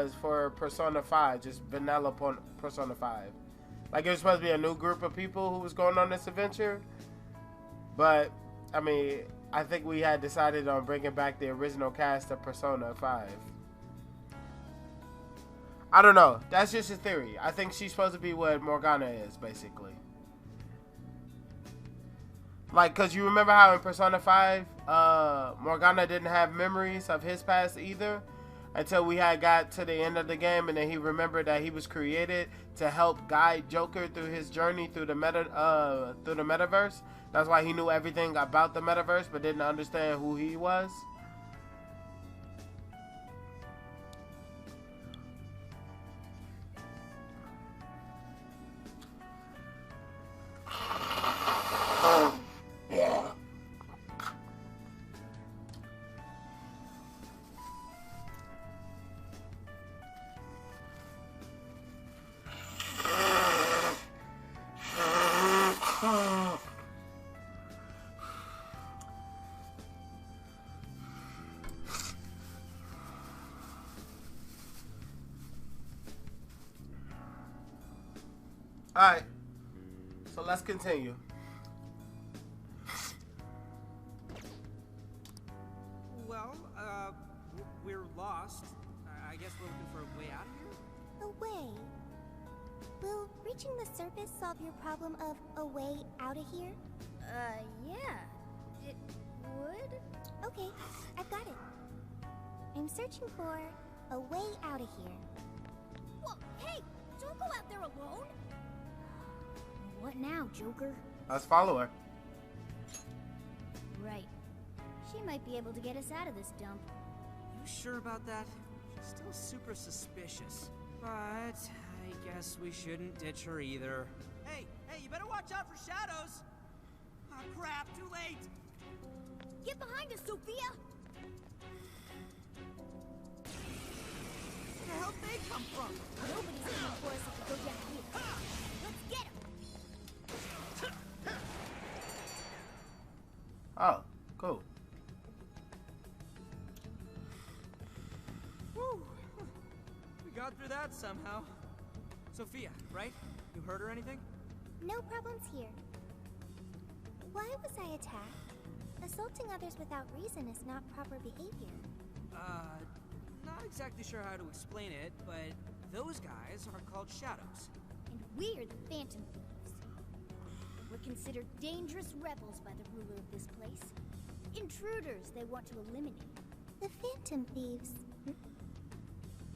was for Persona 5, just vanilla Persona 5. Like, it was supposed to be a new group of people who was going on this adventure. But, I mean, I think we had decided on bringing back the original cast of Persona 5. I don't know. That's just a theory. I think she's supposed to be what Morgana is, basically. Like, because you remember how in Persona 5, Morgana didn't have memories of his past either until we had got to the end of the game, and then he remembered that he was created to help guide Joker through his journey through the metaverse. That's why he knew everything about the metaverse but didn't understand who he was. Alright, so let's continue. Well, we're lost. I guess we're looking for a way out of here? A way? Will reaching the surface solve your problem of a way out of here? Yeah. It would? Okay, I've got it. I'm searching for a way out of here. Whoa, hey! Don't go out there alone! What now, Joker? Let's follow her. Right. She might be able to get us out of this dump. You sure about that? She's still super suspicious. But I guess we shouldn't ditch her either. Hey, you better watch out for shadows! Oh crap, too late! Get behind us, Sophia! Where the hell did they come from? Nobody's coming for us if we go down here. Let's get him! Oh, cool. Woo! We got through that somehow. Sophia, right? You hurt or anything? No problems here. Why was I attacked? Assaulting others without reason is not proper behavior. Not exactly sure how to explain it, but those guys are called shadows. And we're the Phantom Thieves. We're considered dangerous rebels by the ruler of this place. Intruders they want to eliminate. The Phantom Thieves.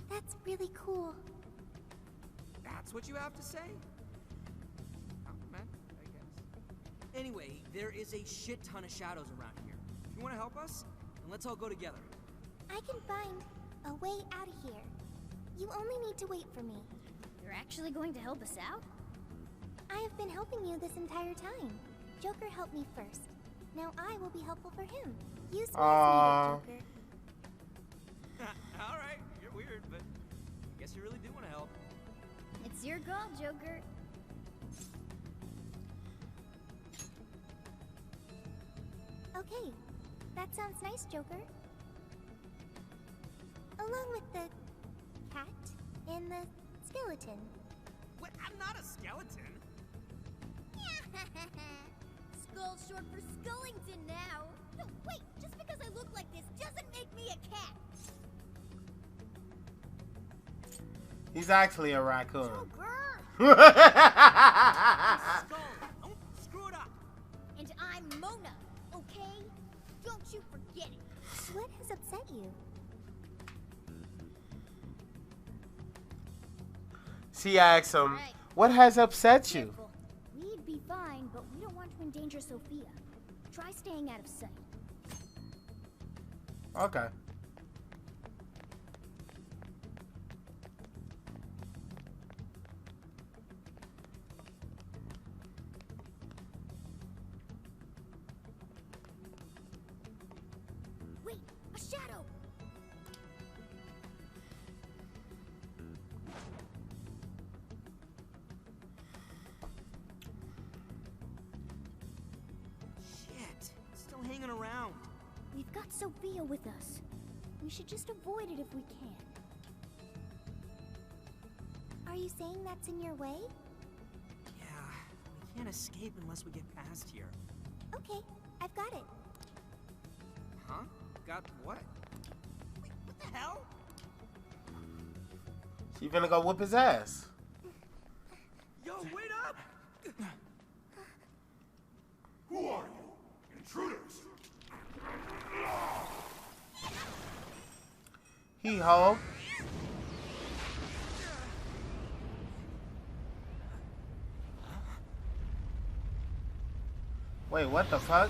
That's really cool. That's what you have to say? Oh, man, I guess. Anyway, there is a shit ton of shadows around here. If you want to help us, then let's all go together. I can find a way out of here. You only need to wait for me. You're actually going to help us out? I have been helping you this entire time. Joker helped me first. Now I will be helpful for him. Use me as needed, Joker. Alright, you're weird, but I guess you really do want to help. It's your call, Joker. Okay, that sounds nice, Joker. Along with the cat and the skeleton. What? I'm not a skeleton. Skull short for Skullington now. No, wait, just because I look like this doesn't make me a cat. He's actually a raccoon. Joker! Skull, don't screw it up. And I'm Mona, okay? Don't you forget it. What has upset you? She asks him, Right. what has upset you? Careful. We'd be fine, but we don't want to endanger Sophia. Try staying out of sight. Okay. Wait, a shadow! Shit, it's still hanging around. We've got Sophia with us. We should just avoid it if we can. Are you saying that's in your way? Yeah, we can't escape unless we get past here. Okay, I've got it. Huh? Got what? Wait, what the hell? She finna go whoop his ass. Yo, wait up! Who are you? Intruders! He ho. Wait, what the fuck?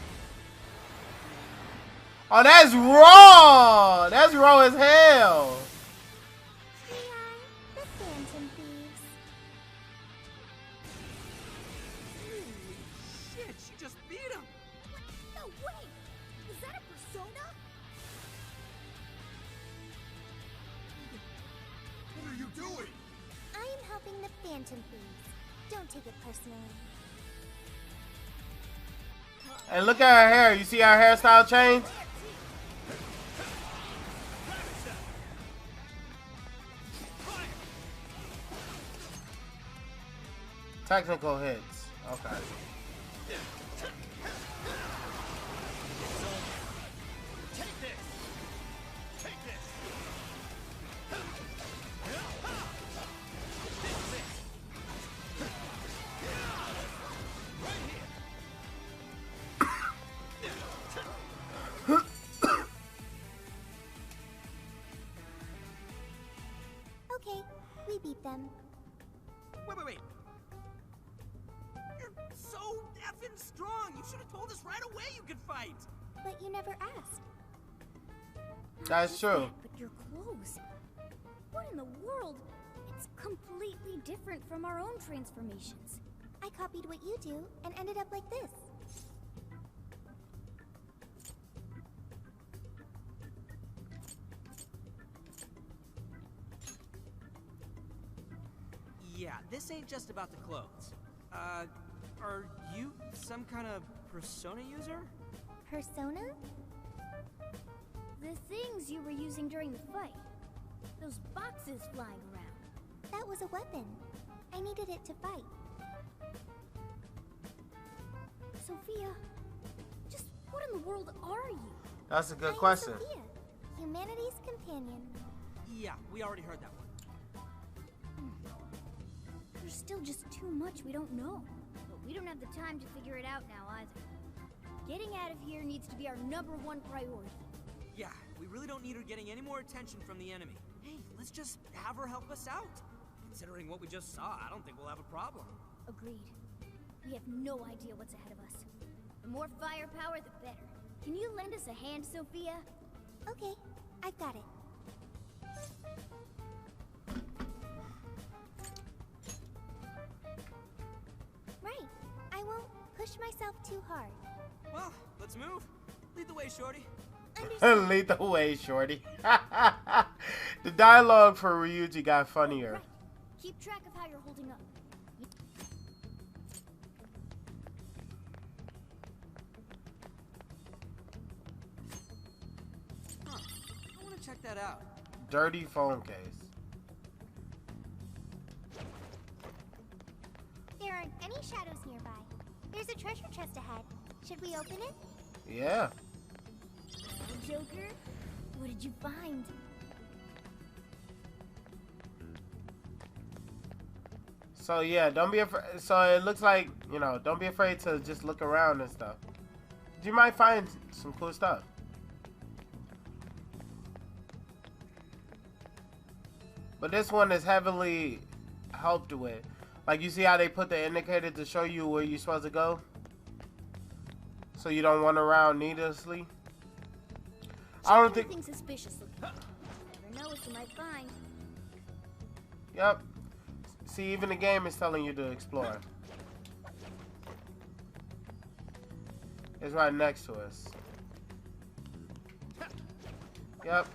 Oh, that's raw! That's raw as hell! We are the Phantom Thieves. Holy shit, she just beat him! No way! Is that a persona? What are you doing? I am helping the Phantom Thieves. Don't take it personally. And look at her hair. You see her hairstyle change? Technical hits. Okay. Okay, we beat them. Wait. You're so effing strong! You should have told us right away you could fight! But you never asked. That's true. But your clothes. What in the world? It's completely different from our own transformations. I copied what you do and ended up like this. Yeah, this ain't just about the clothes. Are you some kind of persona user? Persona? The things you were using during the fight. Those boxes flying around. That was a weapon. I needed it to fight. Sophia, just what in the world are you? That's a good I am question. Sophia, humanity's companion. Yeah, we already heard that one. There's still just too much we don't know. But we don't have the time to figure it out now either. Getting out of here needs to be our #1 priority. Yeah, we really don't need her getting any more attention from the enemy. Hey, let's just have her help us out. Considering what we just saw, I don't think we'll have a problem. Agreed. We have no idea what's ahead of us. The more firepower, the better. Can you lend us a hand, Sophia? Okay, I've got it. Right. I won't push myself too hard. Well, let's move. Lead the way, Shorty. Understood. Lead the way, shorty. The dialogue for Ryuji got funnier. Right. Keep track of how you're holding up. Huh. I want to check that out. Dirty phone case. There aren't any shadows nearby. There's a treasure chest ahead. Should we open it? Yeah. Joker, what did you find? So yeah, don't be afraid. So it looks like, you know, don't be afraid to just look around and stuff. You might find some cool stuff. But this one is heavily helped with. Like, you see how they put the indicator to show you where you're supposed to go? So you don't run around needlessly. I don't think... Anything suspicious looking. Never know what you might find. Yep. See, even the game is telling you to explore. It's right next to us. Yep.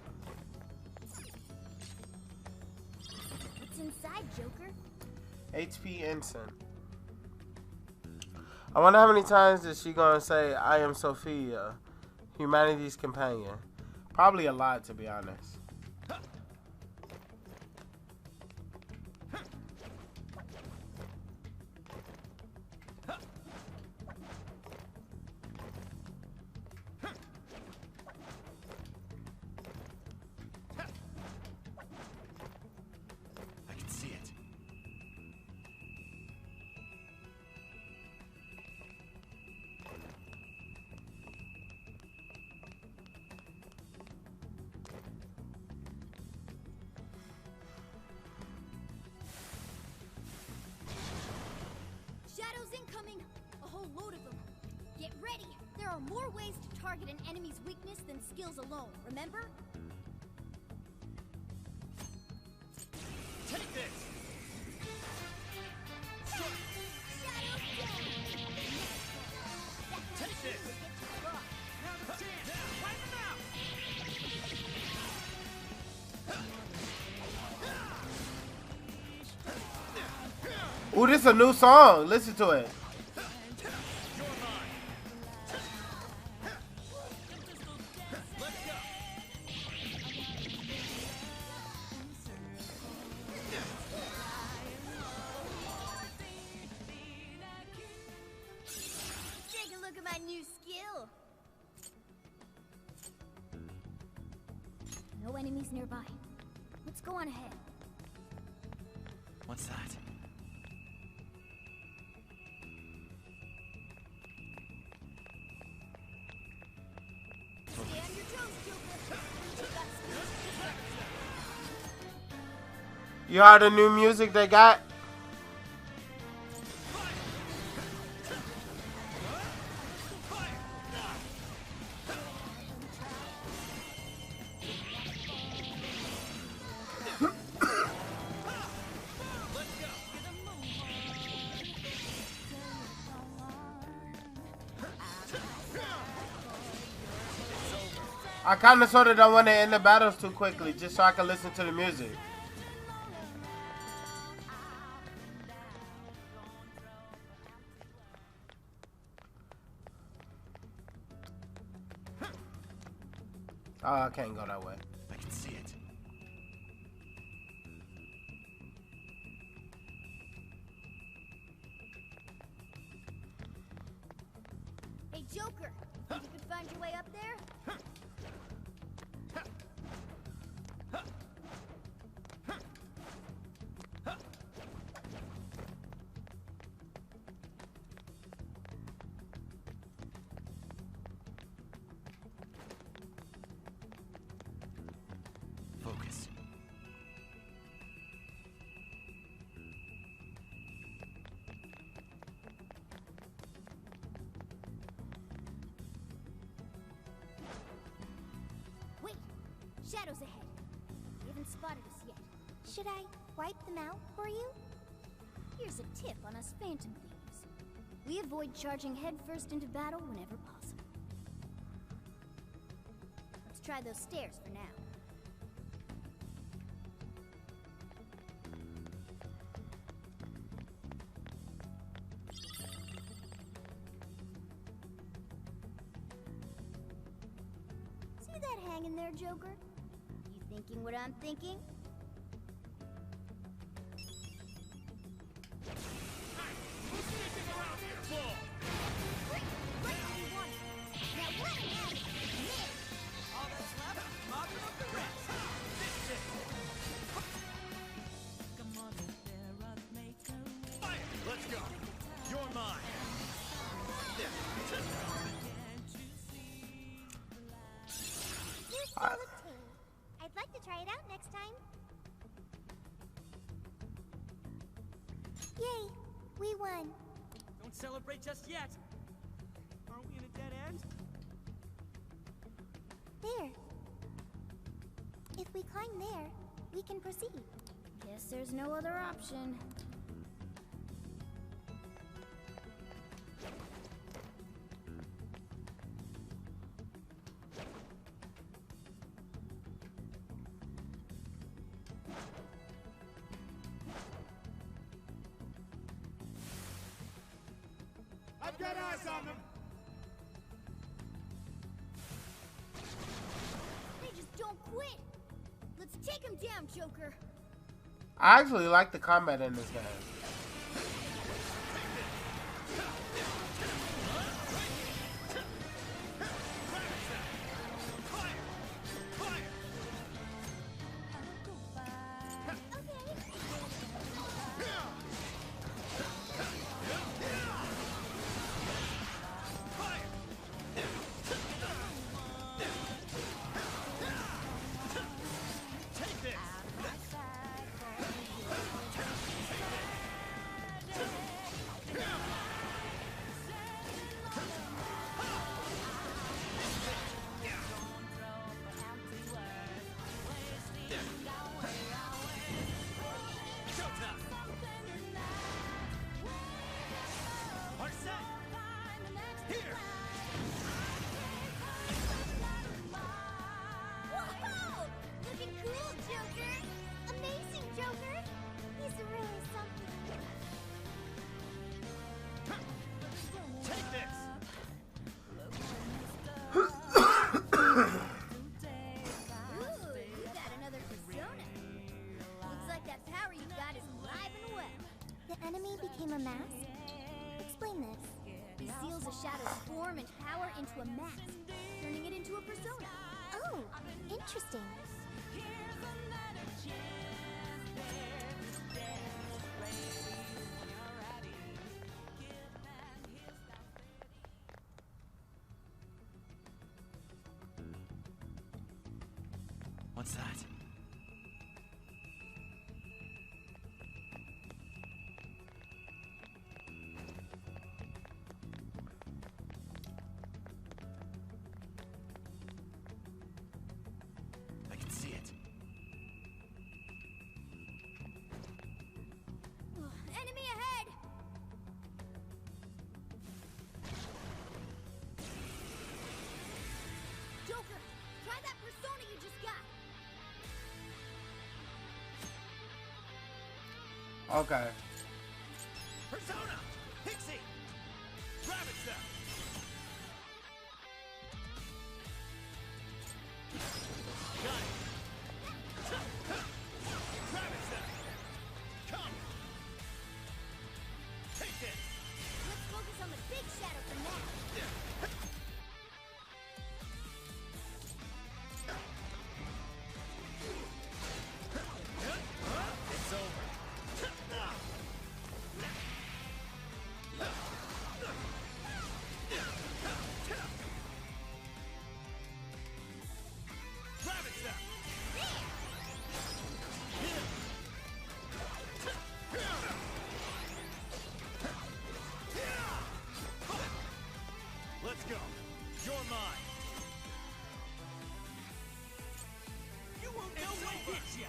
What's inside, Joker? HP Ensign. I wonder how many times is she gonna say, I am Sophia, humanity's companion. Probably a lot, to be honest. There are more ways to target an enemy's weakness than skills alone, remember? Take this! Take this! Now's the chance! Wipe him out! Ooh, this is a new song. Listen to it. Take a look at my new skill. No enemies nearby. Let's go on ahead. What's that? Stay on your toes, Joker. You got skills. You heard the new music they got? I kind of sort of don't want to end the battles too quickly, just so I can listen to the music. Oh, I can't go that way. I can see it. Hey, Joker. Think you could find your way up there? Focus. Wait! Shadows ahead. They haven't spotted us yet. Should I wipe them out for you? Here's a tip on us Phantom Thieves. We avoid charging headfirst into battle whenever possible. Let's try those stairs for now. See that hanging there, Joker? You thinking what I'm thinking? All that's left, mopping up the rest. Fix it. Fire! Let's go. You're mine. Here's full of tea. I'd like to try it out next time. Yay! We won. Don't celebrate just yet. Aren't we in a dead end? There. If we climb there, we can proceed. Guess there's no other option. I've got eyes on them. They just don't quit. Let's take him down, Joker. I actually like the combat in this game. shadows form and power into a mask, turning it into a persona. Oh, interesting. What's that? I can see it. Enemy ahead! Joker, try that persona you just got. Okay. Persona! Pixie! Rabbit step! Got it! Rabbit step! Come! Take this! Let's focus on the big shadow for now. It's over. Rabbit step! Let's go. You're mine. You won't know what hit ya.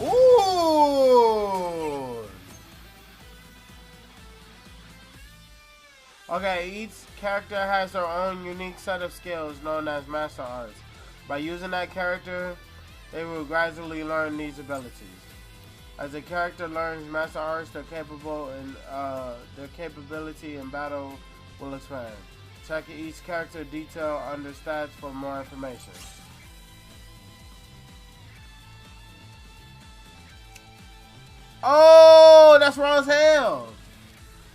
Ooh. Okay, each character has their own unique set of skills known as master arts. By using that character, they will gradually learn these abilities. As a character learns master arts, their capability in battle will expand. Check each character detail under stats for more information. Oh, that's wrong as hell.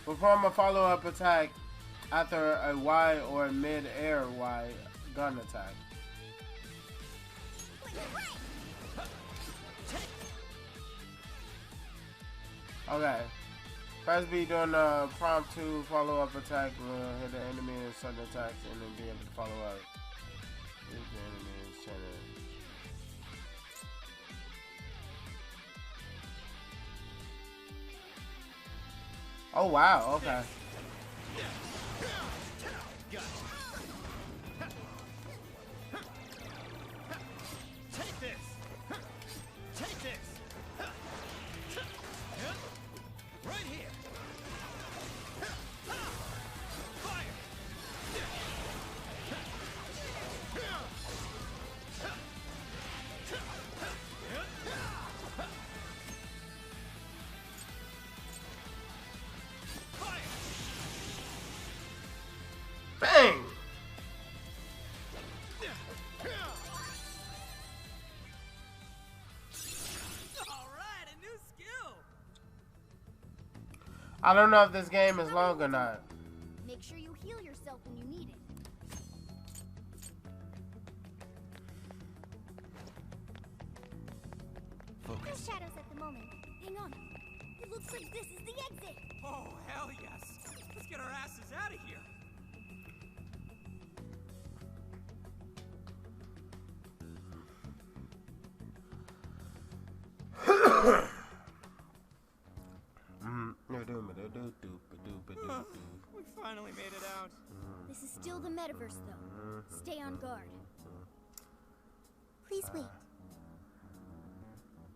Perform a follow-up attack after a Y or a mid-air Y gun attack. Okay. Press B during the prompt to follow-up attack will hit the enemy in sudden attacks and then be able to follow up. If the enemy is trying to... Oh wow, okay. Take this. Take this. Right here. Fire. Bang! Alright, a new skill. I don't know if this game is long or not. Make sure you heal yourself when you need it. No Focus. shadows at the moment. Hang on. It looks like this is the exit. Oh, hell yes. Let's get our asses out of here. We finally made it out. This is still the metaverse, though. Stay on guard. Please wait.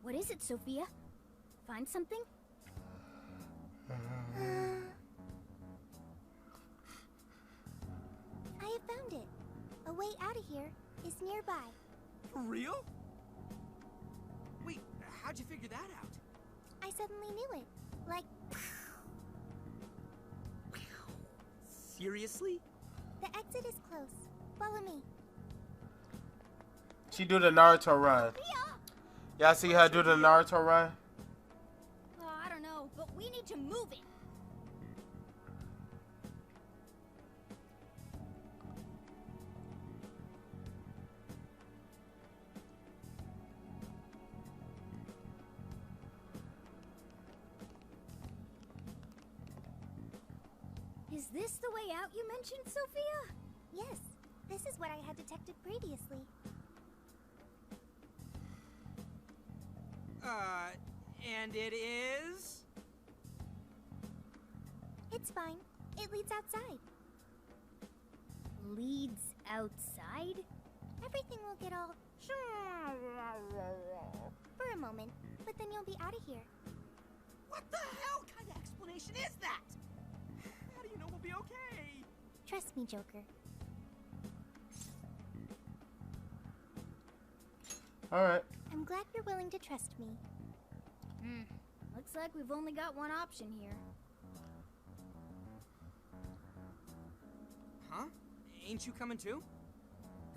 What is it, Sophia? Find something? I have found it. A way out of here is nearby. For real? Wait, how'd you figure that out? I suddenly knew it. Like, Seriously? the exit is close. Follow me. She do the Naruto run. Y'all see her do the Naruto run? Oh, I don't know. know, but we need to move it. Is this the way out you mentioned, Sophia? Yes, this is what I had detected previously. And it is? It's fine. It leads outside. Leads outside? Everything will get all for a moment, but then you'll be out of here. What the hell kind of explanation is that? How do you know we'll be okay? Trust me, Joker. Alright. I'm glad you're willing to trust me. Looks like we've only got one option here. Huh? Ain't you coming too?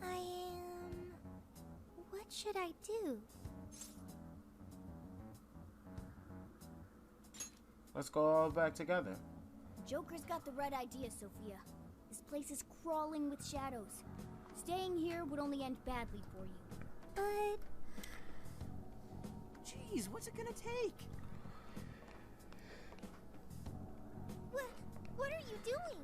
I am... What should I do? Let's go all back together. Joker's got the right idea, Sophia. This place is crawling with shadows. Staying here would only end badly for you. But... Jeez, what's it gonna take? What are you doing?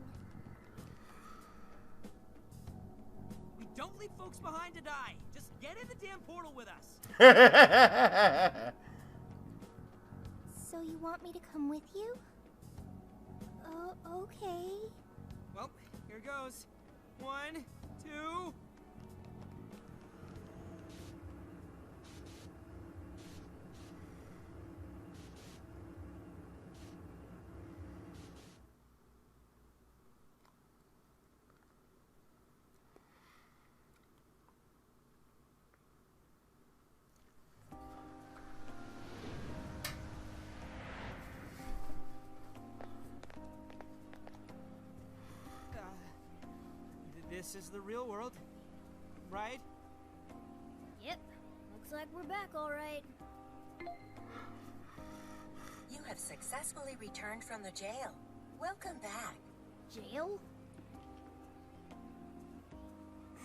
We don't leave folks behind to die. Just get in the damn portal with us. So you want me to come with you? Oh, okay. Well, here goes. 1, 2... This is the real world, right? Yep. Looks like we're back all right. You have successfully returned from the jail. Welcome back. Jail?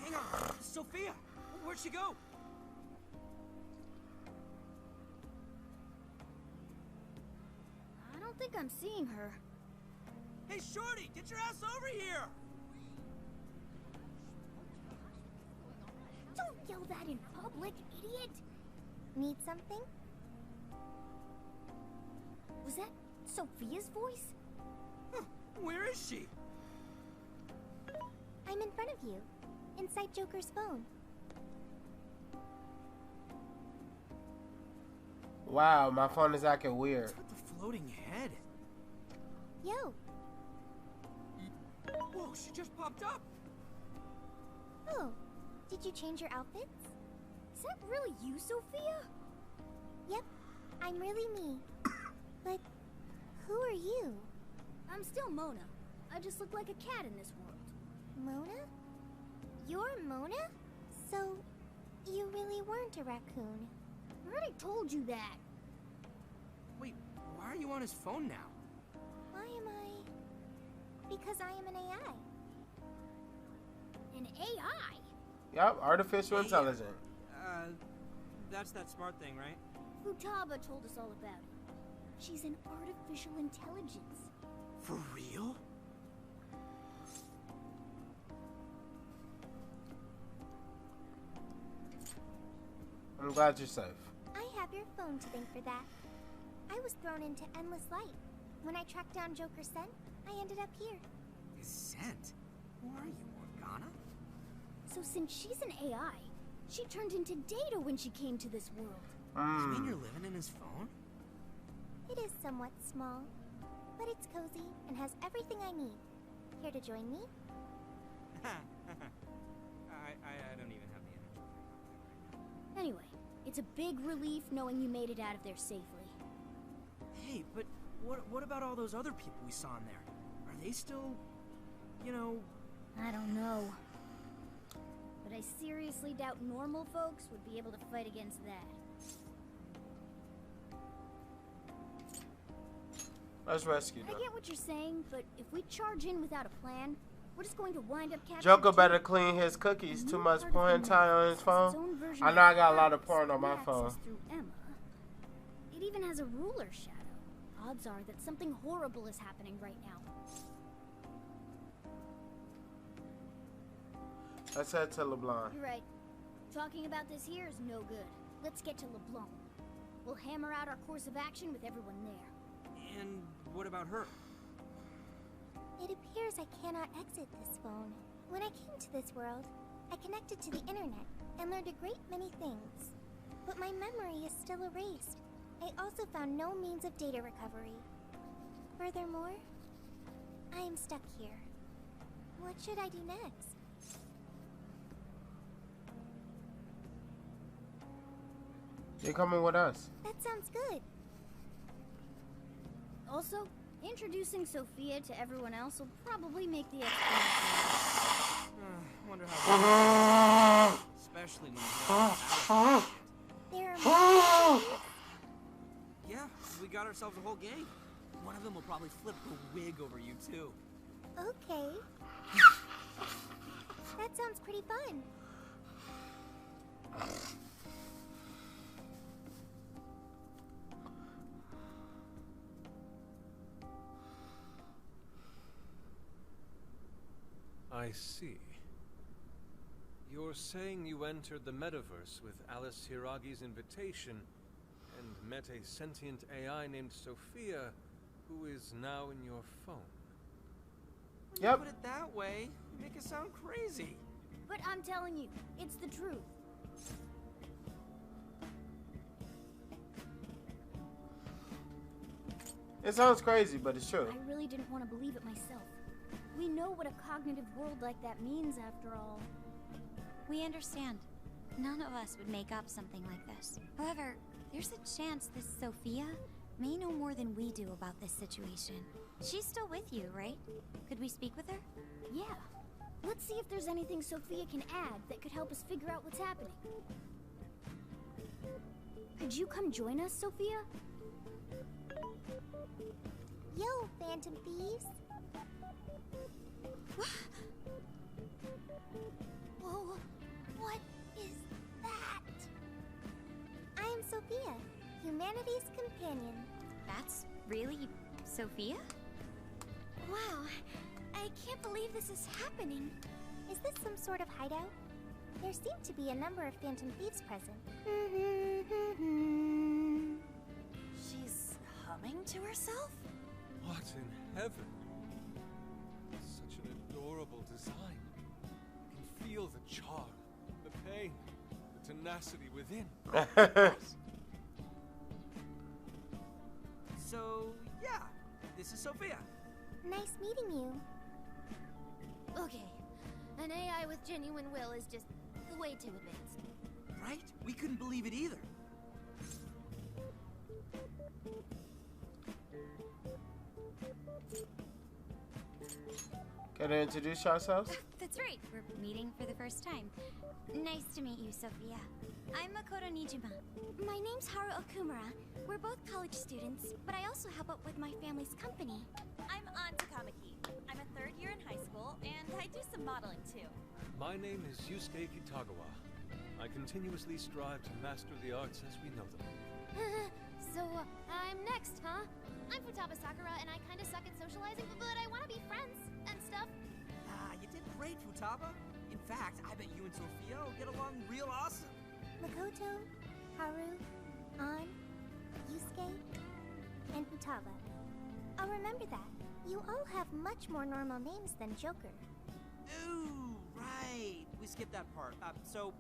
Hang on, Sophia! Where'd she go? I don't think I'm seeing her. Hey, Shorty, get your ass over here! Don't yell that in public, idiot! Need something? Was that Sophia's voice? Huh, where is she? I'm in front of you, inside Joker's phone. Wow, my phone is acting weird. What's with the floating head? Yo. Whoa, she just popped up! Oh, did you change your outfits? Is that really you, Sophia? Yep, I'm really me. But who are you? I'm still Mona. I just look like a cat in this world. Mona? You're Mona? So, you really weren't a raccoon. I already told you that. Wait, why are you on his phone now? Why am I? Because I am an AI. An AI? Yep, artificial intelligence. That's that smart thing, right? Futaba told us all about it. She's an artificial intelligence. For real? I'm glad you're safe. I have your phone to thank for that. I was thrown into endless light. When I tracked down Joker's scent, I ended up here. His scent? Who are you, Morgana? So since she's an AI, she turned into Data when she came to this world. You mean you're living in his phone? It is somewhat small, but it's cozy and has everything I need. Here to join me? I don't even have the energy. Anyway, it's a big relief knowing you made it out of there safely. Hey, but what about all those other people we saw in there? Are they still, you know... I don't know. But I seriously doubt normal folks would be able to fight against that. Let's rescue them. I get what you're saying, but if we charge in without a plan, we're just going to wind up catching Joker two. better clean his cookies. Too much Part of porn the time on metaverse his has phone. its own version I know I of got a lot of purpose porn on my we phone. access through Emma. It even has a ruler shadow. Odds are that something horrible is happening right now. Let's head to LeBlanc. You're right. Talking about this here is no good. Let's get to LeBlanc. We'll hammer out our course of action with everyone there. And what about her? It appears I cannot exit this phone. When I came to this world, I connected to the internet and learned a great many things. But my memory is still erased. I also found no means of data recovery. Furthermore, I am stuck here. What should I do next? You're coming with us. That sounds good. Also, introducing Sophia to everyone else will probably make the experience. Wonder how. Especially when There are more. yeah, we got ourselves a whole gang. One of them will probably flip the wig over you too. Okay. That sounds pretty fun. I see. You're saying you entered the metaverse with Alice Hiragi's invitation and met a sentient AI named Sophia, who is now in your phone. When Yep. you put it that way, you make it sound crazy. But I'm telling you, it's the truth. It sounds crazy, but it's true. I really didn't want to believe it myself. We know what a cognitive world like that means, after all. We understand. None of us would make up something like this. However, there's a chance this Sophia may know more than we do about this situation. She's still with you, right? Could we speak with her? Yeah. Let's see if there's anything Sophia can add that could help us figure out what's happening. Could you come join us, Sophia? Yo, Phantom Thieves. Whoa, what is that? I am Sophia, humanity's companion. That's really Sophia? Wow, I can't believe this is happening. Is this some sort of hideout? There seem to be a number of Phantom Thieves present. She's humming to herself? What in heaven? Such an adorable design. You can feel the charm, the pain, the tenacity within. So, yeah, this is Sophia. Nice meeting you. Okay, an AI with genuine will is just way too advanced. Right? We couldn't believe it either. Can I introduce yourselves? That's right. We're meeting for the first time. Nice to meet you, Sophia. I'm Makoto Nijima. My name's Haru Okumura. We're both college students, but I also help out with my family's company. I'm An Takamaki. I'm a third year in high school, and I do some modeling too. My name is Yusuke Kitagawa. I continuously strive to master the arts as we know them. So, I'm next, huh? I'm Futaba Sakura, and I kinda suck at socializing, but I wanna be friends and stuff. You did great, Futaba. In fact, I bet you and Sophia will get along real awesome. Makoto, Haru, An, Yusuke, and Futaba. I'll remember that. You all have much more normal names than Joker. Ooh, right. We skipped that part. So,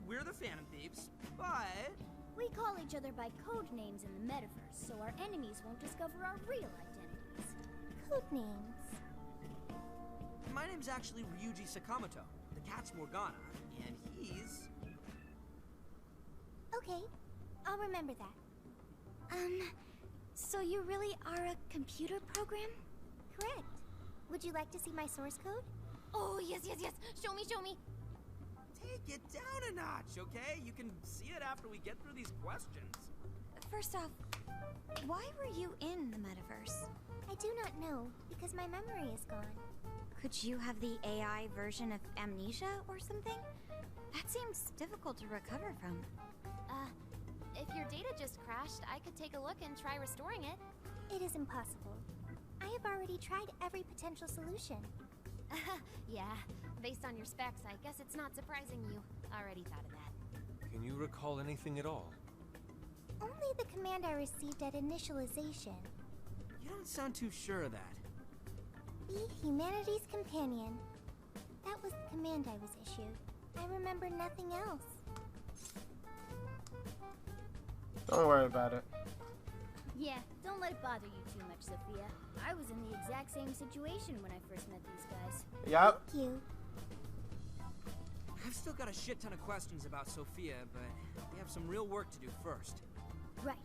we're the Phantom Thieves, but... We call each other by code names in the metaverse, so our enemies won't discover our real identities. Code names. My name's actually Ryuji Sakamoto. The cat's Morgana, and he's... Okay, I'll remember that. So you really are a computer program? Correct. Would you like to see my source code? Oh, yes, yes, yes. Show me, show me. Take it down a notch, okay? You can see it after we get through these questions. First off, why were you in the metaverse? I do not know, because my memory is gone. Could you have the AI version of amnesia or something? That seems difficult to recover from. If your data just crashed, I could take a look and try restoring it. It is impossible. I have already tried every potential solution. Yeah, based on your specs, I guess it's not surprising you already thought of that. Can you recall anything at all? Only the command I received at initialization. You don't sound too sure of that. Be humanity's companion. That was the command I was issued. I remember nothing else. Don't worry about it. Yeah, don't let it bother you too much, Sophia. I was in the exact same situation when I first met these guys. Yup. Thank you. I've still got a shit ton of questions about Sophia, but we have some real work to do first. Right,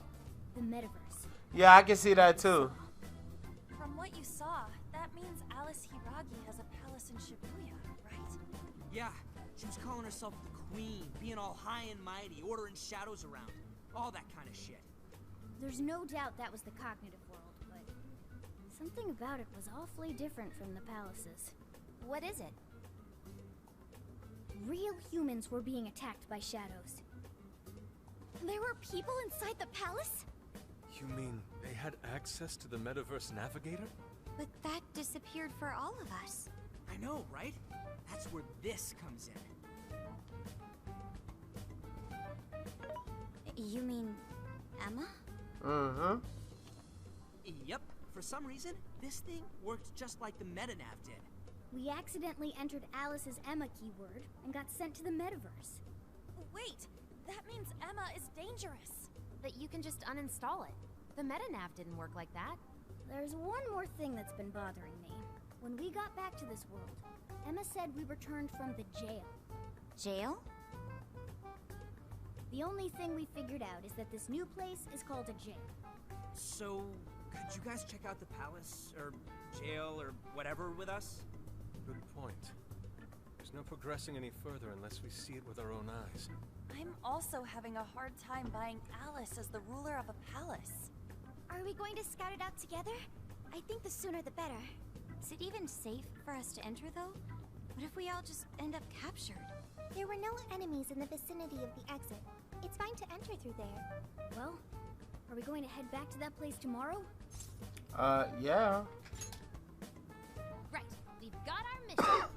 the metaverse. Yeah, I can see that too. From what you saw, that means Alice Hiragi has a palace in Shibuya, right? Yeah, she was calling herself the queen, being all high and mighty, ordering shadows around. All that kind of shit. There's no doubt that was the cognitive world, but something about it was awfully different from the palaces. What is it? Real humans were being attacked by shadows. There were people inside the palace? You mean they had access to the Metaverse Navigator? But that disappeared for all of us. I know, right? That's where this comes in. You mean Emma? Mm-hmm. Yep, for some reason, this thing worked just like the MetaNav did. We accidentally entered Alice's Emma keyword and got sent to the metaverse. Wait, that means Emma is dangerous. But you can just uninstall it. The MetaNav didn't work like that. There's one more thing that's been bothering me. When we got back to this world, Emma said we returned from the jail. Jail? The only thing we figured out is that this new place is called a jail. So, could you guys check out the palace, or jail, or whatever with us? Good point. There's no progressing any further unless we see it with our own eyes. I'm also having a hard time buying Alice as the ruler of a palace. Are we going to scout it out together? I think the sooner the better. Is it even safe for us to enter, though? What if we all just end up captured? There were no enemies in the vicinity of the exit. It's fine to enter through there. Well, are we going to head back to that place tomorrow? Yeah. Right, we've got our mission.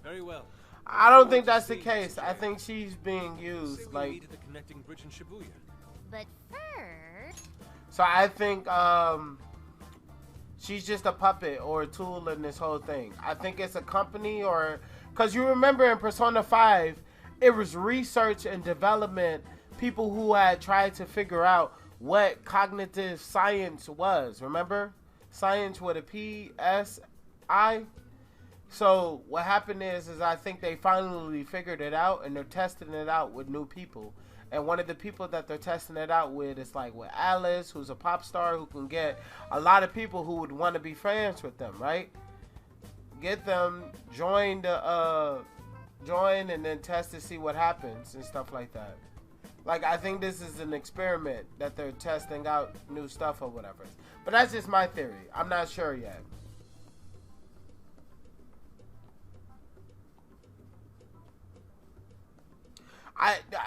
Very well. I don't think that's the case. I think she's being Say used we like. meet at the connecting bridge in Shibuya. But first... So I think she's just a puppet or a tool in this whole thing. I think it's a company or because you remember in Persona 5, it was research and development, people who had tried to figure out what cognitive science was. Remember? Science with a P-S-I? So what happened is I think they finally figured it out and they're testing it out with new people. And one of the people that they're testing it out with is like with Alice, who's a pop star who can get a lot of people who would want to be friends with them, right? Get them, join and then test to see what happens and stuff like that. Like, I think this is an experiment that they're testing out new stuff or whatever. But that's just my theory. I'm not sure yet.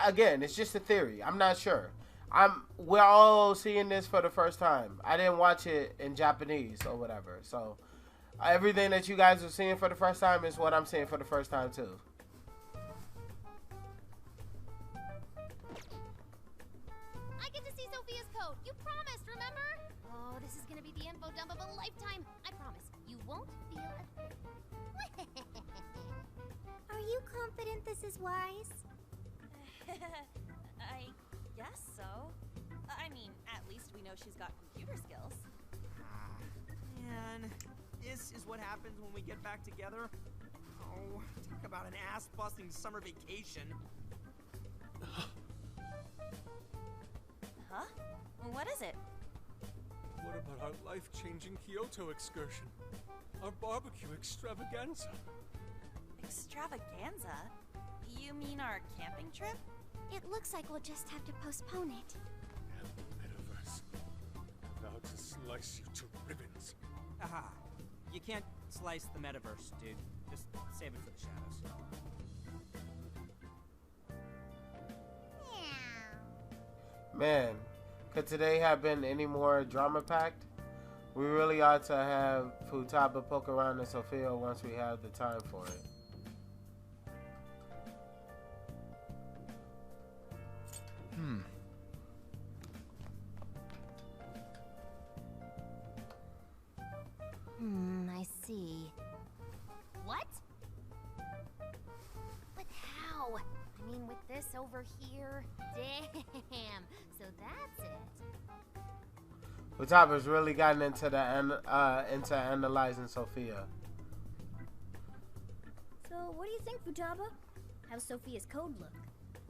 Again, it's just a theory. I'm not sure. We're all seeing this for the first time. I didn't watch it in Japanese or whatever. So everything that you guys are seeing for the first time is what I'm seeing for the first time too. I get to see Sophia's code. You promised, remember? Oh, this is gonna be the info dump of a lifetime. I promise. You won't feel a thing. Are you confident this is wise? I guess so. I mean, at least we know she's got computer skills. Man, this is what happens when we get back together. Oh, talk about an ass-busting summer vacation. Huh? What is it? What about our life-changing Kyoto excursion? Our barbecue extravaganza? Extravaganza? You mean our camping trip? It looks like we'll just have to postpone it. slice you to ribbons. Haha. You can't slice the metaverse, dude. Just save it for the shadows. Man, could today have been any more drama packed? We really ought to have Futaba poke around in Sophia once we have the time for it. I see. What? But how? I mean, with this over here? Damn. So that's it. Futaba's really gotten into into analyzing Sophia. So, what do you think, Futaba? How's Sophia's code look?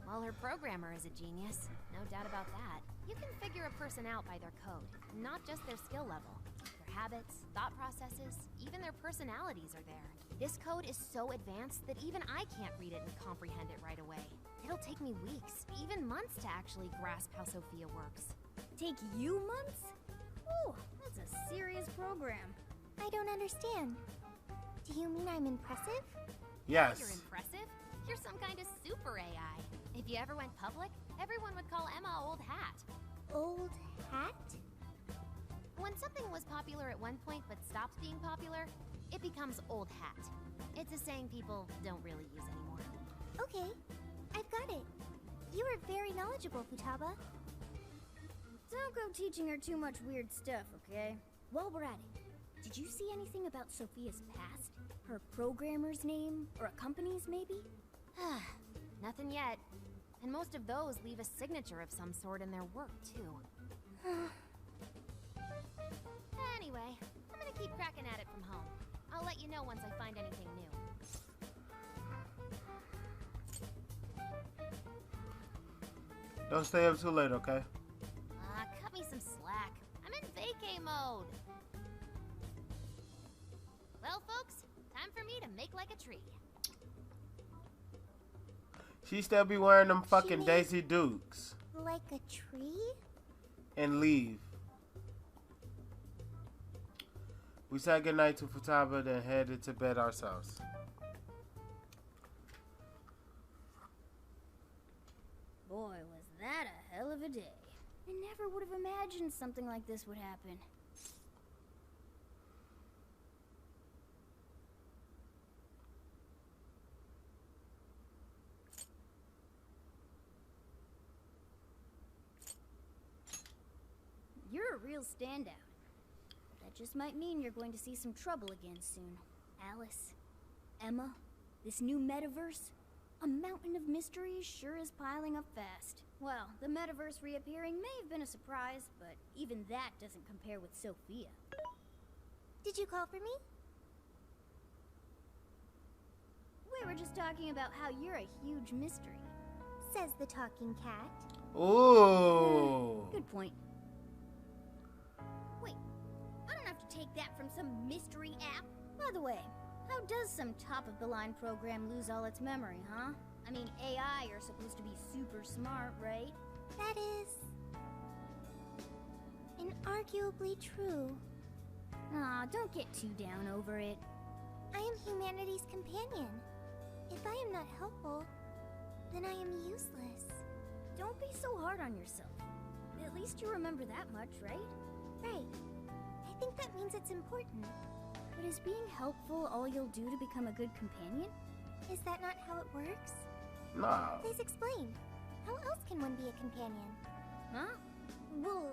Well, her programmer is a genius. No doubt about that. You can figure a person out by their code, not just their skill level. Their habits, thought processes, even their personalities are there. This code is so advanced that even I can't read it and comprehend it right away. It'll take me weeks, even months to actually grasp how Sophia works. Take you months? Ooh, that's a serious program. I don't understand. Do you mean I'm impressive? Yes. You're impressive. You're some kind of super AI. If you ever went public, everyone would call Emma Old Hat. Old hat? When something was popular at one point but stops being popular, it becomes old hat. It's a saying people don't really use anymore. Okay, I've got it. You are very knowledgeable, Futaba. Don't go teaching her too much weird stuff, okay? While we're at it, did you see anything about Sophia's past? Her programmer's name? Or a company's, maybe? Nothing yet. And most of those leave a signature of some sort in their work, too. Anyway, I'm gonna keep cracking at it from home. I'll let you know once I find anything new. Don't stay up too late, okay? Cut me some slack. I'm in vacay mode. Well, folks, time for me to make like a tree. She still be wearing them fucking made- Daisy Dukes Like a tree? and leave. We said goodnight to Futaba, then headed to bed ourselves. Boy, was that a hell of a day. I never would have imagined something like this would happen. You're a real standout. That just might mean you're going to see some trouble again soon. Alice, Emma, this new metaverse, a mountain of mysteries sure is piling up fast. Well, the metaverse reappearing may have been a surprise, but even that doesn't compare with Sophia. Did you call for me? We were just talking about how you're a huge mystery. Says the talking cat. Ooh. Good point. Wait, I don't have to take that from some mystery app. By the way, how does some top-of-the-line program lose all its memory, huh? I mean, AI are supposed to be super smart, right? That is... inarguably true. Aw, don't get too down over it. I am humanity's companion. If I am not helpful, then I am useless. Don't be so hard on yourself. At least you remember that much, right? Right. I think that means it's important. But is being helpful all you'll do to become a good companion? Is that not how it works? No. Please explain. How else can one be a companion? Huh? Well,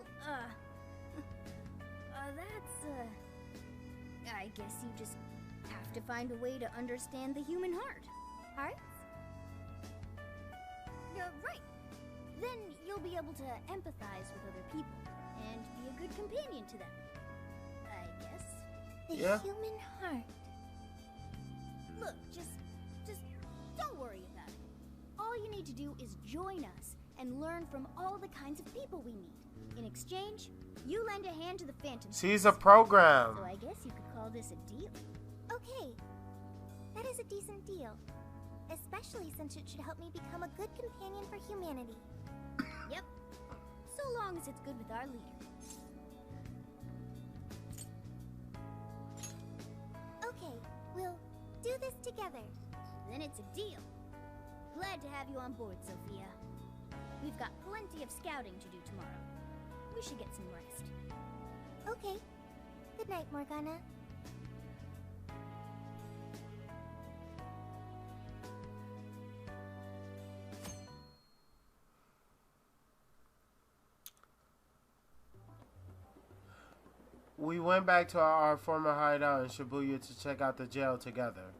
I guess you just have to find a way to understand the human heart. Hearts? Right. Then you'll be able to empathize with other people and be a good companion to them. I guess. The Yeah. human heart. Look, just don't worry about it. All you need to do is join us and learn from all the kinds of people we meet. In exchange, you lend a hand to the Phantom. She's a program. So I guess you could call this a deal. Okay. That is a decent deal. Especially since it should help me become a good companion for humanity. Yep. So long as it's good with our leader. together. Then it's a deal. Glad to have you on board, Sophia. We've got plenty of scouting to do tomorrow. We should get some rest. Okay. Good night, Morgana. We went back to our former hideout in Shibuya to check out the jail together.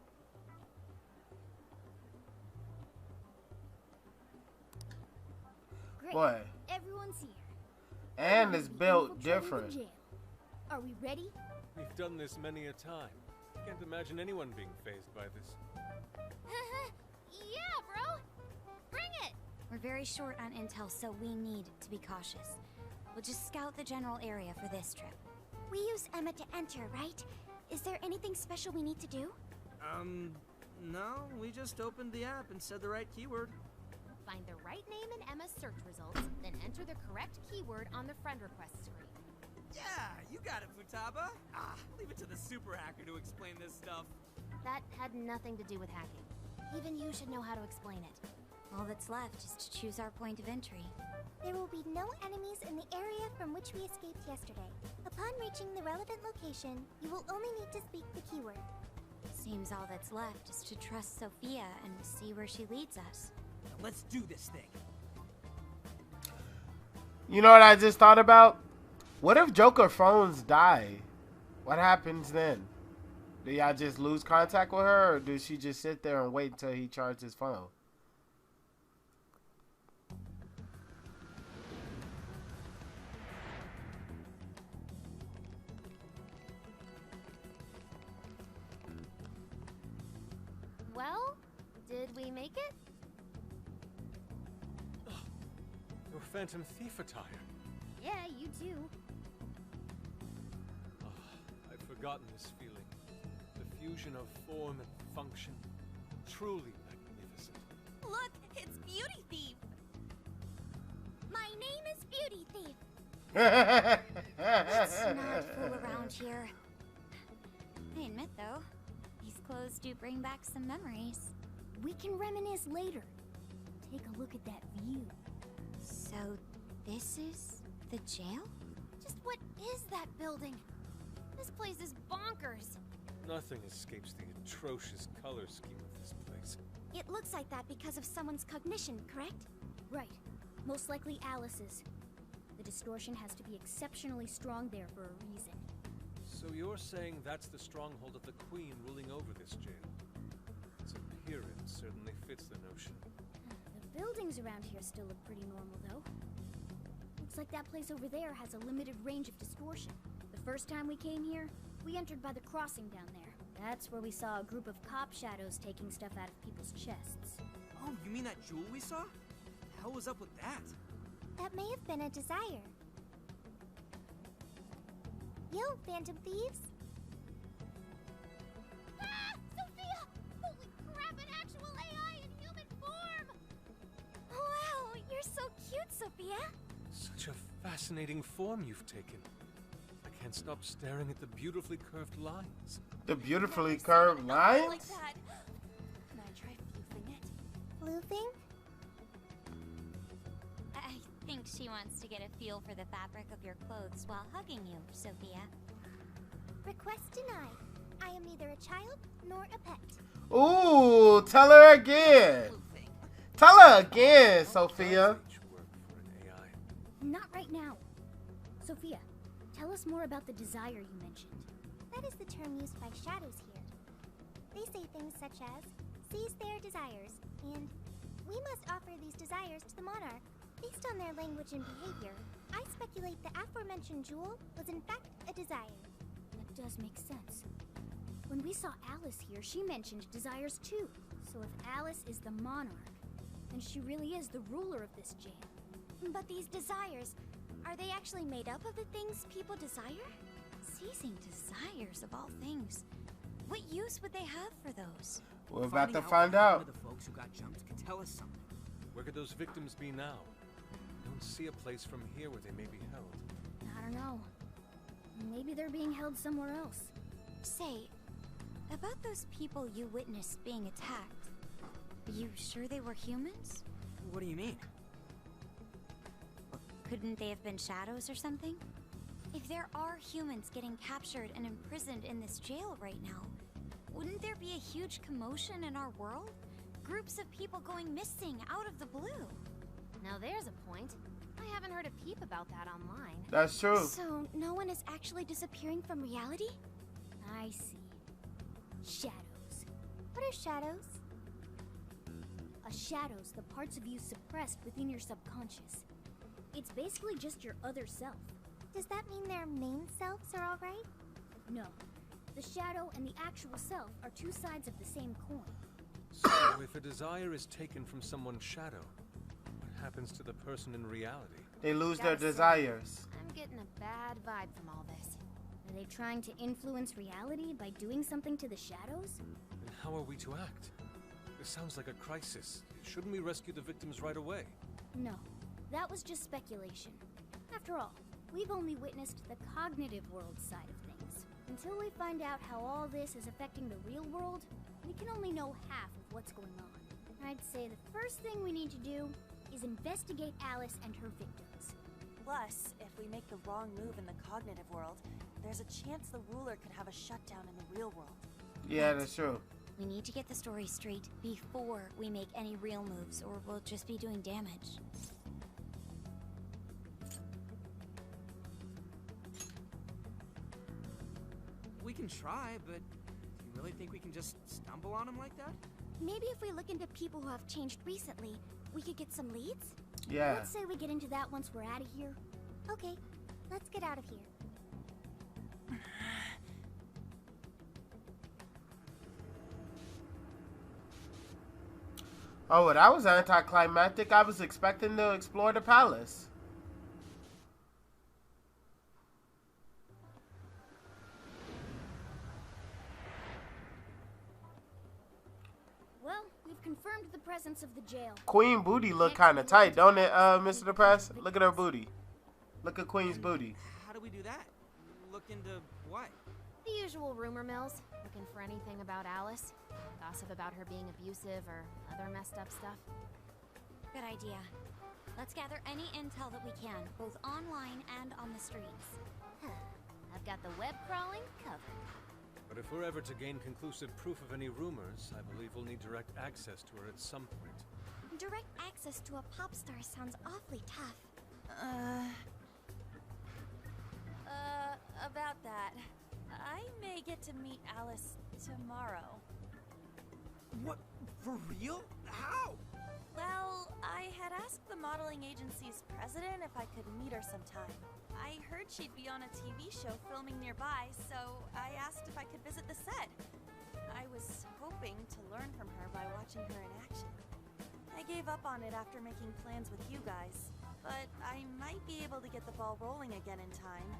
Great. Boy. Everyone's here. And it's built Infiltrating the different. jail. Are we ready? We've done this many a time. Can't imagine anyone being fazed by this. Yeah, bro! Bring it! We're very short on intel, so we need to be cautious. We'll just scout the general area for this trip. We use Emma to enter, right? Is there anything special we need to do? No, we just opened the app and said the right keyword. Find the right name in Emma's search results, then enter the correct keyword on the friend request screen. Yeah, you got it, Futaba. Leave it to the super hacker to explain this stuff. That had nothing to do with hacking. Even you should know how to explain it. All that's left is to choose our point of entry. There will be no enemies in the area from which we escaped yesterday. Upon reaching the relevant location, you will only need to speak the keyword. Seems all that's left is to trust Sophia and see where she leads us. Now let's do this thing. You know what I just thought about? What if Joker phones die? What happens then? Do y'all just lose contact with her, or does she just sit there and wait until he charges his phone? Well, did we make it? Your Phantom Thief attire. Yeah, you too. I've forgotten this feeling. The fusion of form and function. Truly magnificent. Look, it's Beauty Thief! My name is Beauty Thief! Let's not fool around here. I admit, though, these clothes do bring back some memories. We can reminisce later. Take a look at that view. So, this is the jail? Just what is that building? This place is bonkers. Nothing escapes the atrocious color scheme of this place. It looks like that because of someone's cognition, correct? Right. Most likely Alice's. The distortion has to be exceptionally strong there for a reason. So you're saying that's the stronghold of the Queen ruling over this jail? Its appearance certainly fits the notion. The buildings around here still look pretty normal, though. Looks like that place over there has a limited range of distortion. The first time we came here, we entered by the crossing down there. That's where we saw a group of cop shadows taking stuff out of people's chests. Oh, you mean that jewel we saw? The hell was up with that? That may have been a desire. Yo, Phantom Thieves. Ah! Sophia! Holy crap, an actual AI in human form! Wow, you're so cute, Sophia. Such a fascinating form you've taken. I can't stop staring at the beautifully curved lines. The beautifully curved lines? Like that. Can I try floofing it? Floofing? I think she wants to get a feel for the fabric of your clothes while hugging you, Sophia. Request denied. I am neither a child nor a pet. Ooh, tell her again. Tell her again, Sophia. Not right now. Sophia, tell us more about the desire you mentioned. That is the term used by shadows here. They say things such as, seize their desires, and we must offer these desires to the monarch. Based on their language and behavior, I speculate the aforementioned jewel was in fact a desire. That does make sense. When we saw Alice here, she mentioned desires too. So if Alice is the monarch, then she really is the ruler of this jail. But these desires, are they actually made up of the things people desire? Seizing desires of all things. What use would they have for those? We're about to Finding find one out. of the folks who got jumped could tell us something. Where could those victims be now? I don't see a place from here where they may be held. I don't know. Maybe they're being held somewhere else. Say, About those people you witnessed being attacked, are you sure they were humans? What do you mean? Couldn't they have been shadows or something? If there are humans getting captured and imprisoned in this jail right now, wouldn't there be a huge commotion in our world? Groups of people going missing out of the blue. Now there's a point. I haven't heard a peep about that online. That's true. So, no one is actually disappearing from reality? I see. Shadows. What are shadows? A shadow's the parts of you suppressed within your subconscious. It's basically just your other self. Does that mean their main selves are alright? No. The shadow and the actual self are two sides of the same coin. So if a desire is taken from someone's shadow, what happens to the person in reality? They lose their desires. I'm getting a bad vibe from all this. Are they trying to influence reality by doing something to the shadows? Then how are we to act? This sounds like a crisis. Shouldn't we rescue the victims right away? No. That was just speculation. After all, we've only witnessed the cognitive world side of things. Until we find out how all this is affecting the real world, we can only know half of what's going on. I'd say the first thing we need to do is investigate Alice and her victims. Plus, if we make the wrong move in the cognitive world, there's a chance the ruler could have a shutdown in the real world. Yeah, that's true. We need to get the story straight before we make any real moves, or we'll just be doing damage. We can try, but do you really think we can just stumble on them like that? Maybe if we look into people who have changed recently, we could get some leads? Yeah. Let's say we get into that once we're out of here. Okay, let's get out of here. Oh, well, that was anticlimactic. I was expecting to explore the palace. Well, we've confirmed the presence of the jail. Queen booty look kind of tight, don't it, Mr. The Press? Look at her booty. Look at Queen's booty. How do we do that? Look into what? The usual rumor mills. Looking for anything about Alice. Gossip about her being abusive or other messed up stuff. Good idea. Let's gather any intel that we can, both online and on the streets. I've got the web crawling covered. But if we're ever to gain conclusive proof of any rumors, I believe we'll need direct access to her at some point. Direct access to a pop star sounds awfully tough. About that. I may get to meet Alice tomorrow. What? For real? How? Well, I had asked the modeling agency's president if I could meet her sometime. I heard she'd be on a TV show filming nearby, so I asked if I could visit the set. I was hoping to learn from her by watching her in action. I gave up on it after making plans with you guys, but I might be able to get the ball rolling again in time.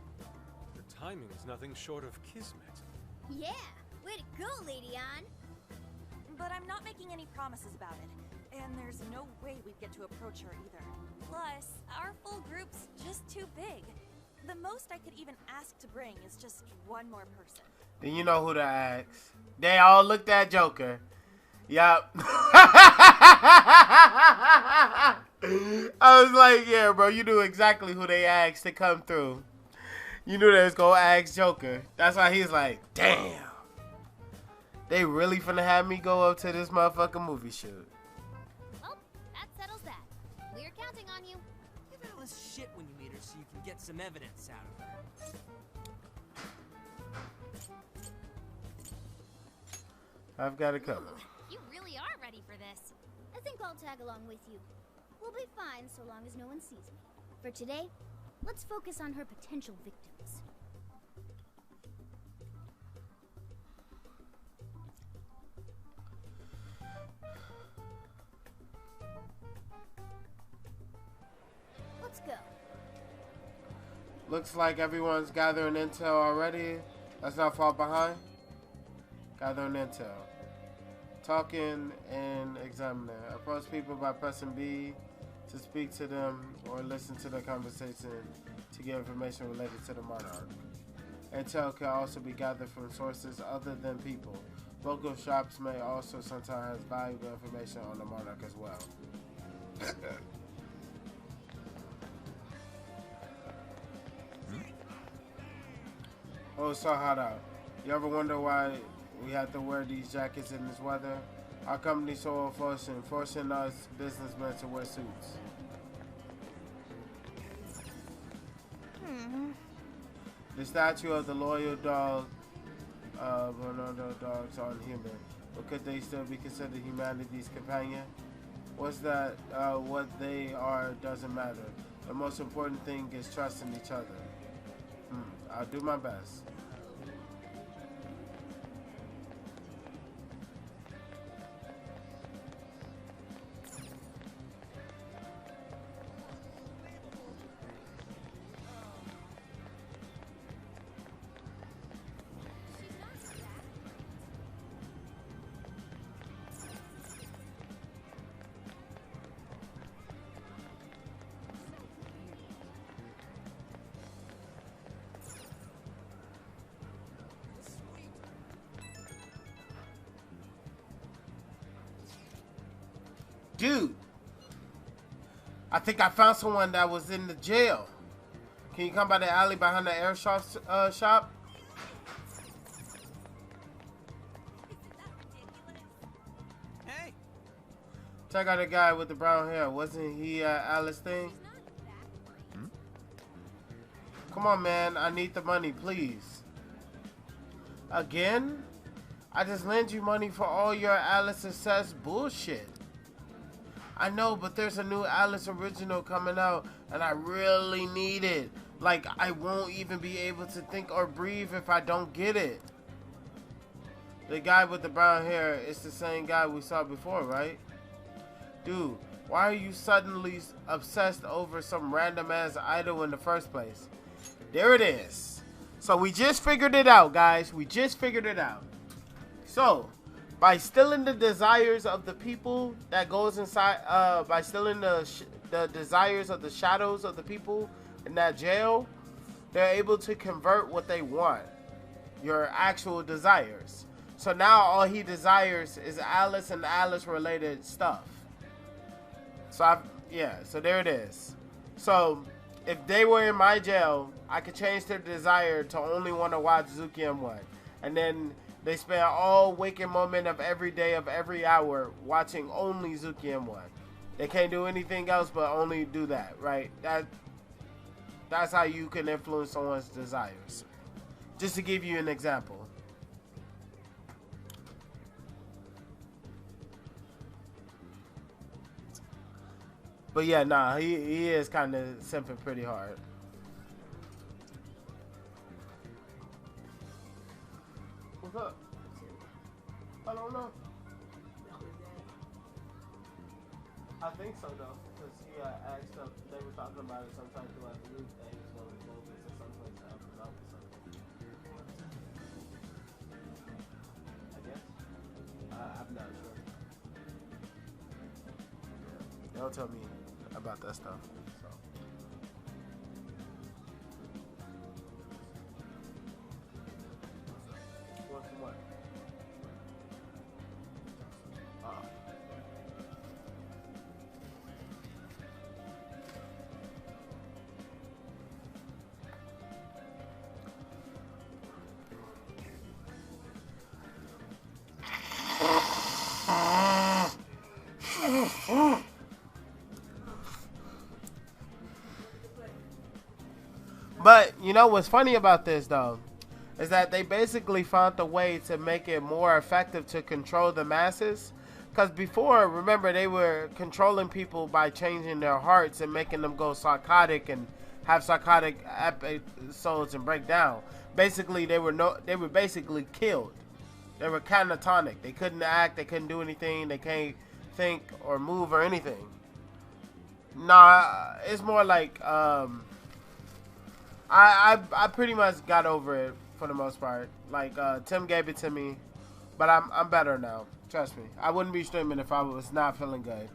The timing is nothing short of kismet. Yeah! Way to go, Lady Ann! But I'm not making any promises about it. And there's no way we'd get to approach her either. Plus, our full group's just too big. The most I could even ask to bring is just one more person. Then you know who to ask. They all looked at Joker. Yup. I was like, yeah, bro, you knew exactly who they asked to come through. You knew they was going to ask Joker. That's why he's like, damn. They really finna have me go up to this motherfucking movie shoot. Well, that settles that. We're counting on you. Give Alice shit when you meet her so you can get some evidence out of her. I've got it covered. You really are ready for this. I think I'll tag along with you. We'll be fine so long as no one sees me. For today, let's focus on her potential victims. Let's go. Looks like everyone's gathering intel already. Let's not fall behind. Gathering intel. Talking and examining. Approach people by pressing B to speak to them or listen to their conversation to get information related to the monarch. Intel can also be gathered from sources other than people. Local shops may also sometimes have valuable information on the monarch as well. Oh, it's so hot out. You ever wonder why we have to wear these jackets in this weather? Our company so forcing us businessmen to wear suits. The statue of the loyal dog, one of the dogs aren't human, but could they still be considered humanity's companion? What's that? What they are doesn't matter. The most important thing is trusting each other. I'll do my best. Dude, I think I found someone that was in the jail. Can you come by the alley behind the airsoft shop? Hey! Check out the guy with the brown hair. Wasn't he Alice thing? Come on, man. I need the money, please. Again? I just lent you money for all your Alice Success bullshit. I know, but there's a new Alice original coming out, and I really need it. Like, I won't even be able to think or breathe if I don't get it. The guy with the brown hair is the same guy we saw before, right? Dude, why are you suddenly obsessed over some random-ass idol in the first place? There it is. So we just figured it out, guys. We just figured it out. So, by stealing the desires of the people that goes inside, by stealing the desires of the shadows of the people in that jail, they're able to convert what they want, your actual desires. So now all he desires is Alice and Alice related stuff. So so there it is. So if they were in my jail, I could change their desire to only want to watch Zuki and One, and then they spend all waking moment of every day of every hour watching only Zuki and One. They can't do anything else but only do that, right? That's how you can influence someone's desires. Just to give you an example. But yeah, nah, he is kind of simping pretty hard. What's up? I don't know. I think so though, because he asked up. They were talking about it sometime throughout the week that he was going to go visit someplace to help him out with something. I guess. I'm not sure. They don't tell me about that stuff. So. What? But you know what's funny about this though is that they basically found a way to make it more effective to control the masses. Because before, remember, they were controlling people by changing their hearts and making them go psychotic and have psychotic episodes and break down. Basically, they were basically killed. They were catatonic. They couldn't act. They couldn't do anything. They can't think or move or anything. Nah, it's more like I pretty much got over it for the most part. Like Tim gave it to me, but I'm better now. Trust me. I wouldn't be streaming if I was not feeling good.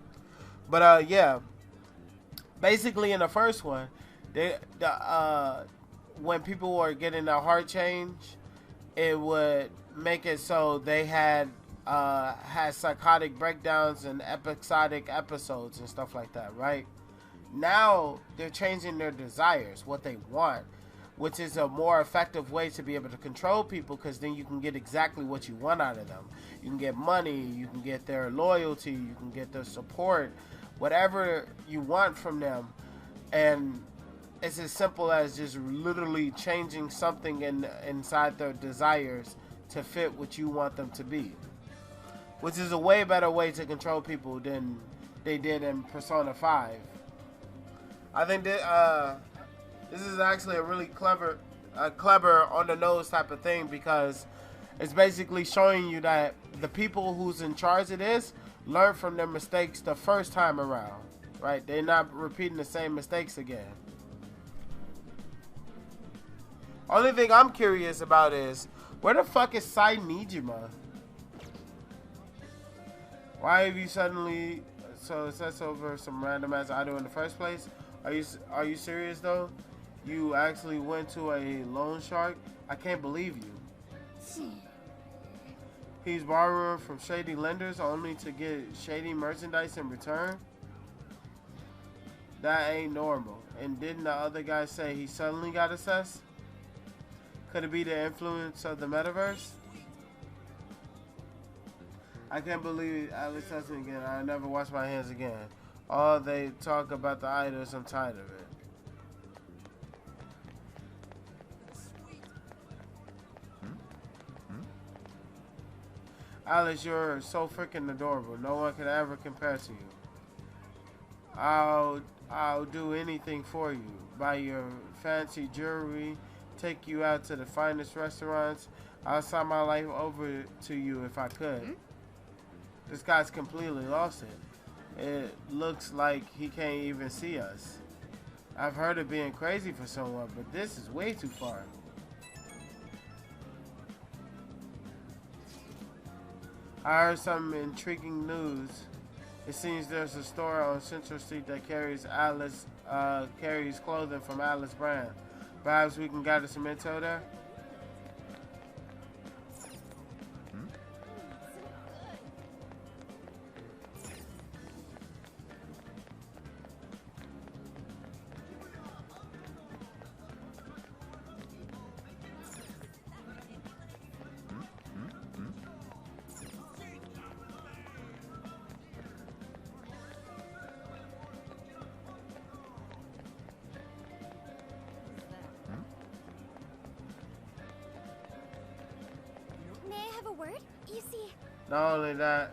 But yeah, basically in the first one, when people were getting their heart change, it would make it so they had psychotic breakdowns and episodic episodes and stuff like that, right? Now they're changing their desires, what they want, which is a more effective way to be able to control people, because then you can get exactly what you want out of them. You can get money, you can get their loyalty, you can get their support, whatever you want from them. And it's as simple as just literally changing something inside their desires to fit what you want them to be, which is a way better way to control people than they did in Persona 5. I think that this is actually a really clever on the nose type of thing, because it's basically showing you that the people who's in charge of this learn from their mistakes the first time around, right? They're not repeating the same mistakes again. Only thing I'm curious about is, where the fuck is Sai Nijima? Why have you suddenly obsessed over some random ass idol in the first place? Are you serious though? You actually went to a loan shark? I can't believe you. He's borrowing from shady lenders only to get shady merchandise in return? That ain't normal. And didn't the other guy say he suddenly got assessed? Could it be the influence of the metaverse? I can't believe Alex testing again. I never wash my hands again. All they talk about the idols, I'm tired of it. Alice, you're so freaking adorable. No one can ever compare to you. I'll do anything for you. Buy your fancy jewelry, take you out to the finest restaurants. I'll sign my life over to you if I could. This guy's completely lost it. It looks like he can't even see us. I've heard of being crazy for someone, but this is way too far. I heard some intriguing news. It seems there's a store on Central Street that carries clothing from Alice brand. Perhaps we can gather some intel there. Not only that,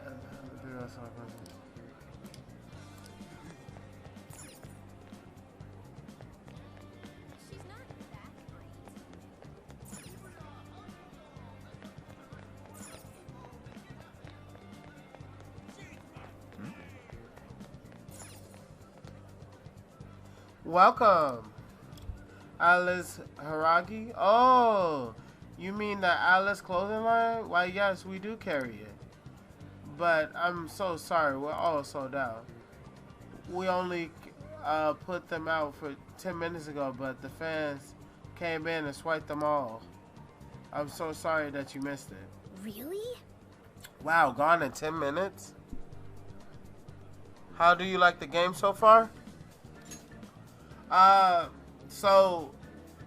welcome, Alice Hiragi. Oh, you mean the Alice clothing line? Why, yes, we do carry it. But I'm so sorry, we're all sold out. We only put them out for 10 minutes ago, but the fans came in and swiped them all. I'm so sorry that you missed it. Really? Wow, gone in 10 minutes? How do you like the game so far? So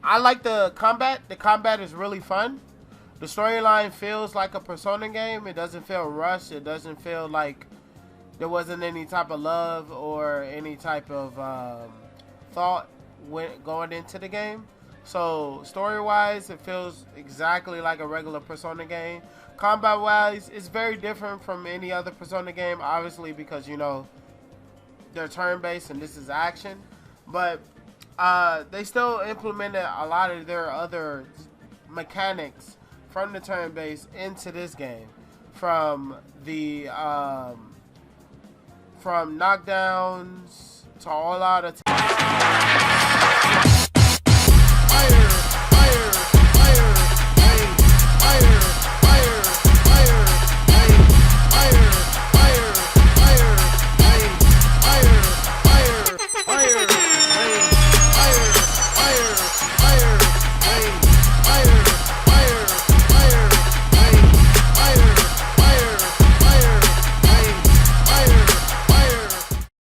I like the combat. The combat is really fun. The storyline feels like a Persona game. It doesn't feel rushed. It doesn't feel like there wasn't any type of love or any type of thought going into the game. So story-wise, it feels exactly like a regular Persona game. Combat-wise, it's very different from any other Persona game, obviously, because, you know, they're turn-based and this is action. But they still implemented a lot of their other mechanics from the turn-based into this game, from the from knockdowns to all-out attacks.